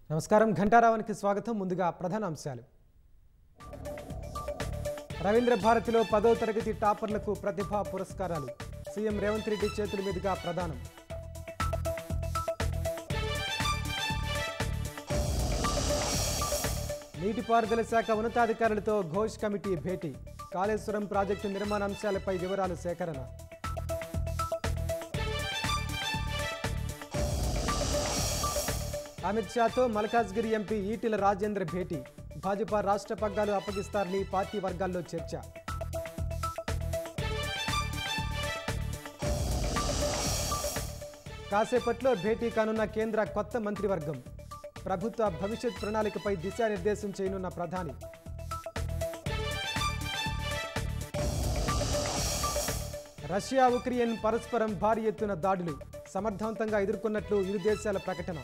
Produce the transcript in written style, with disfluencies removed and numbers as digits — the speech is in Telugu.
నమస్కారం ఘంటారావానికి స్వాగతం. ముందుగా ప్రధాన అంశాలు. రవీంద్ర భారతిలో 10వ తరగతి టాపర్లకు ప్రతిభా పురస్కారాలు. సీఎం రేవంత్ రెడ్డి చేతుల మీదుగా ప్రదానం. నీటిపారుదల శాఖ ఉన్నతాధికారులతో ఘోష్ కమిటీ భేటీ. కాళేశ్వరం ప్రాజెక్టు నిర్మాణ అంశాలపై వివరాలు సేకరణ. అమిత్ షాతో మల్కాజ్గిరి ఎంపీ ఈటెల రాజేంద్ర భేటీ. భాజపా రాష్ట్ర పగ్గాలు అప్పగిస్తారని పార్టీ వర్గాల్లో చర్చ. కాసేపట్లో భేటీ కానున్న కేంద్ర కొత్త మంత్రివర్గం. ప్రభుత్వ భవిష్యత్ ప్రణాళికపై దిశానిర్దేశం చేయనున్న ప్రధాని. రష్యా ఉక్రెయిన్ పరస్పరం భారీ ఎత్తున దాడులు సమర్థవంతంగా ఎదుర్కొన్నట్లు ఇరు దేశాల ప్రకటన.